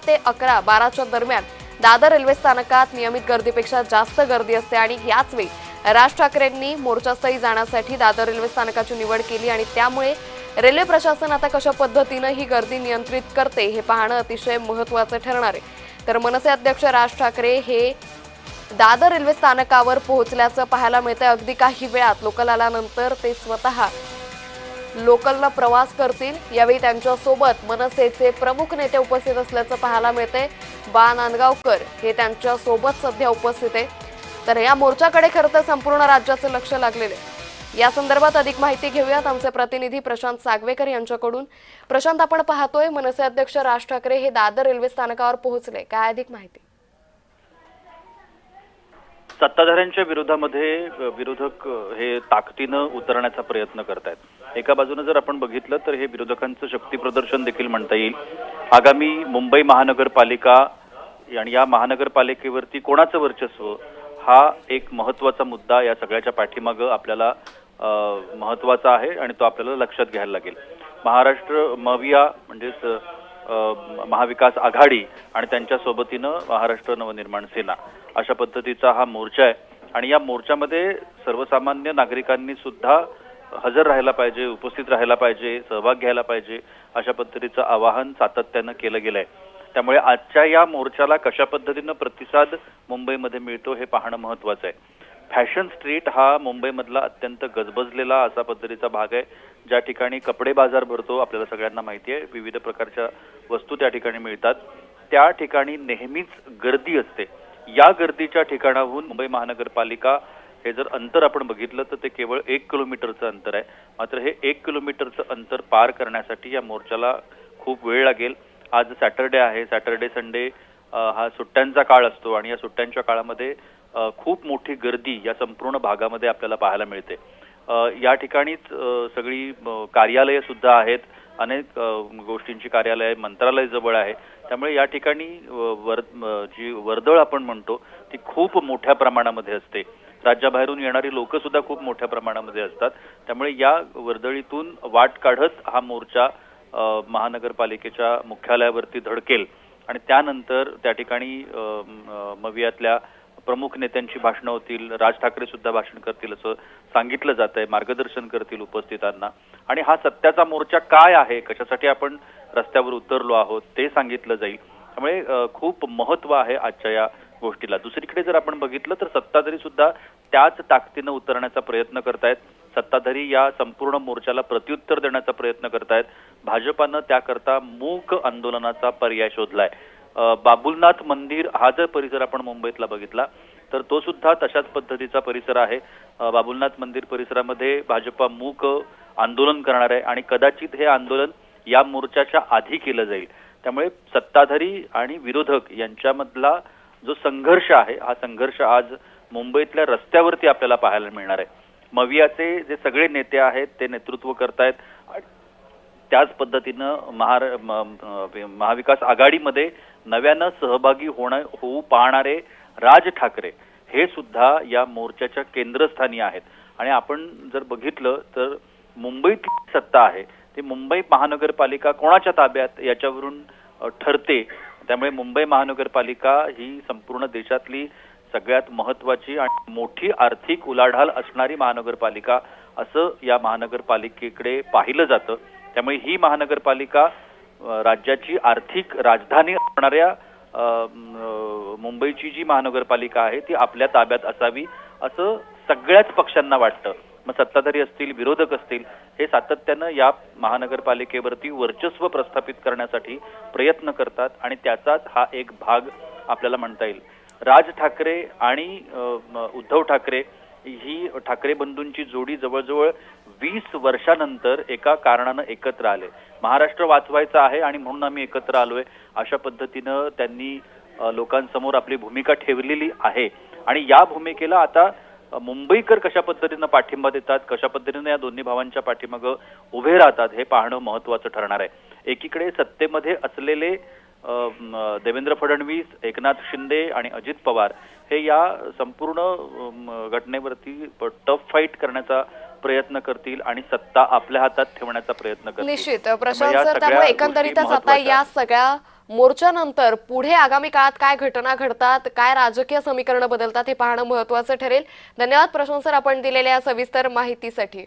ते 11-12च्या दरम्यान दादर रेल्वे स्थानकात नियमित गर्दीपेक्षा जास्त गर्दी असते आणि याच वेळी राज ठाकरेंनी मोर्चास्थळी जाण्यासाठी दादर रेल्वे स्थानकाची निवड केली आणि त्यामुळे रेल्वे प्रशासन आता कशा पद्धतीनं ही गर्दी नियंत्रित करते हे पाहणं अतिशय महत्त्वाचं ठरणार आहे। तर मनसे अध्यक्ष राज ठाकरे हे दादर रेल्वे स्थानकावर पोहोचल्याचं पाहायला मिळतंय। अगदी काही वेळात लोकल आल्यानंतर ते स्वतः लोकलला प्रवास करतील। यावेळी त्यांच्या सोबत मनसेचे प्रमुख नेते उपस्थित असल्याचं पाहायला मिळतंय। बा नांदगावकर हे त्यांच्या सोबत सध्या उपस्थित आहे। तर या मोर्चाकडे खरं तर संपूर्ण राज्याचं लक्ष लागलेलं आहे। या संदर्भात अधिक माहिती घेऊयात आमचे प्रतिनिधी प्रशांत सागवेकर यांच्याकडून। प्रशांत, आपण पाहतोय मनसे अध्यक्ष राज ठाकरे हे दादर रेल्वे स्थानकावर पोहोचले, काय अधिक माहिती? सत्ताधाऱ्यांच्या विरोधामध्ये विरोधक हे ताकदीनं उतरण्याचा प्रयत्न करतायत। एका बाजूने जर आपण बघितलं तर हे विरोधकांचं शक्ती प्रदर्शन देखील म्हणता येईल। आगामी मुंबई महानगरपालिका आणि या महानगरपालिकेवरती कोणाचं वर्चस्व हा एक महत्त्वाचा मुद्दा या सगळ्याच्या पाठीमागं आपल्याला महत्त्वाचा आहे आणि तो आपल्याला लक्षात घ्यायला लागेल। महाराष्ट्र मविया म्हणजेच महाविकास आघाडी आणि त्यांच्या सोबतीनं महाराष्ट्र नवनिर्माण सेना अशा पद्धतीचा हा मोर्चा आहे आणि या मोर्चामध्ये सर्वसामान्य नागरिकांनी सुद्धा हजर राहायला पाहिजे, उपस्थित राहायला पाहिजे, सहभाग घ्यायला पाहिजे अशा पद्धतीचं आवाहन सातत्यानं केलं गेलंय। त्यामुळे आजच्या या मोर्चाला कशा पद्धतीनं प्रतिसाद मुंबईमध्ये मिळतो हे पाहणं महत्त्वाचं आहे। फॅशन स्ट्रीट हा मुंबईमधला अत्यंत गजबजलेला असा पद्धतीचा भाग आहे, ज्या ठिकाणी कपडे बाजार भरतो, आपल्याला सगळ्यांना माहिती आहे, विविध प्रकारच्या वस्तू त्या ठिकाणी मिळतात। त्या ठिकाणी नेहमीच गर्दी असते। या गर्दीच्या ठिकाणाहून मुंबई महानगरपालिका हे जर अंतर आपण बघितलं तर ते केवळ 1 किलोमीटरचं अंतर आहे। मात्र हे 1 किलोमीटरचं अंतर पार करण्यासाठी या मोर्चाला खूप वेळ लागेल। आज सॅटर्डे आहे, सॅटर्डे संडे हा सुट्ट्यांचा काळ असतो आणि या सुट्ट्यांच्या काळामध्ये खूप मोठी गर्दी या संपूर्ण भागामध्ये आपल्याला पाहायला मिळते। या ठिकाणीच सगळी कार्यालये सुद्धा आहेत, अनेक गोष्टींची कार्यालय, मंत्रालय जवळ आहे। त्यामुळे या ठिकाणी जी वर्दळ आपण म्हणतो ती खूप मोठ्या प्रमाणामध्ये असते। राज्याबाहेरून येणारी लोक सुद्धा खूप मोठ्या प्रमाणामध्ये असतात। त्यामुळे या वर्दळीतून वाट काढत हा मोर्चा महानगरपालिकेच्या मुख्यालयावरती धडकेल आणि त्यानंतर त्या ठिकाणी मवियातल्या प्रमुख नेत्यांची भाषणं होतील। राज ठाकरे सुद्धा भाषण करतील असं सांगितलं जात आहे, मार्गदर्शन करतील उपस्थितांना आणि हा सत्याचा मोर्चा काय आहे, कशासाठी आपण रस्त्यावर उतरलो आहोत ते सांगितलं जाईल। त्यामुळे खूप महत्त्व आहे आजच्या या गोष्टीला। दुसरीकडे जर आपण बघितलं तर सत्ताधारी सुद्धा त्याच ताकदीनं उतरण्याचा प्रयत्न करतायत। सत्ताधारी या संपूर्ण मोर्चाला प्रत्युत्तर देण्याचा प्रयत्न करतायत। भाजपानं त्याकरता मूक आंदोलनाचा पर्याय शोधलाय। बाबुलनाथ मंदिर हा जर परिसर आपण मुंबईतला बघितला तर तो सुद्धा तशाच पद्धतीचा परिसर आहे। बाबुलनाथ मंदिर परिसरामध्ये भाजपा मूक आंदोलन करणार आहे आणि कदाचित हे आंदोलन या मोर्चाच्या आधी केलं जाईल। त्यामुळे सत्ताधारी आणि विरोधक यांच्यामधला जो संघर्ष आहे हा संघर्ष आज मुंबईतल्या रस्त्यावरती आपल्याला पाहायला मिळणार आहे। मवियाचे जे सगळे नेते आहेत ते नेतृत्व करतायत। त्याच पद्धतीनं महाविकास आघाडीमध्ये नव्यानं सहभागी होऊ पाहणारे राज ठाकरे हे सुद्धा या मोर्चाच्या केंद्रस्थानी आहेत आणि आपण जर बघितलं तर मुंबईतली सत्ता आहे ती मुंबई महानगरपालिका कोणाच्या ताब्यात याच्यावरून ठरते। त्यामुळे मुंबई महानगरपालिका ही संपूर्ण देशातली सगळ्यात महत्त्वाची आणि मोठी आर्थिक उलाढाल असणारी महानगरपालिका असं या महानगरपालिकेकडे पाहिलं जातं। त्यामुळे ही महानगरपालिका राज्याची आर्थिक राजधानी असणाऱ्या मुंबईची जी महानगरपालिका आहे ती आपल्या ताब्यात असावी असं सगळ्याच पक्षांना वाटतं। मग सत्ताधारी असतील, विरोधक असतील, हे सातत्यानं या महानगरपालिकेवरती वर्चस्व प्रस्थापित करण्यासाठी प्रयत्न करतात आणि त्याचाच हा एक भाग आपल्याला म्हणता येईल। राज ठाकरे आणि उद्धव ठाकरे ही ठाकरे बंधूंची जोडी जवळजवळ 20 वर्षानंतर एका कारणानं एकत्र आले। महाराष्ट्र वाचवायचा आहे आणि म्हणून आम्ही एकत्र आलोय अशा पद्धतीनं त्यांनी लोकांसमोर आपली भूमिका ठेवलेली आहे आणि या भूमिकेला आता मुंबईकर कशा पद्धतीनं पाठिंबा देतात, कशा पद्धतीनं या दोन्ही भावांच्या पाठीमागं उभे राहतात हे पाहणं महत्त्वाचं ठरणार आहे। एकीकडे सत्तेमध्ये असलेले देवेंद्र फडणवीस, एकनाथ शिंदे आणि अजित पवार हे या संपूर्ण घटनेवरती टफ फाईट करण्याचा प्रयत्न करतील आणि सत्ता आपल्या हातात ठेवण्याचा प्रयत्न करतील। निश्चित प्रशांत सर, त्यामुळे एकंदरीतच आता या सगळ्या मोर्चानंतर पुढे आगामी काळात काय घटना घडतात, काय राजकीय समीकरणं बदलतात हे पाहणं महत्त्वाचं ठरेल. धन्यवाद प्रशांत सर, आपण दिलेल्या या सविस्तर माहितीसाठी.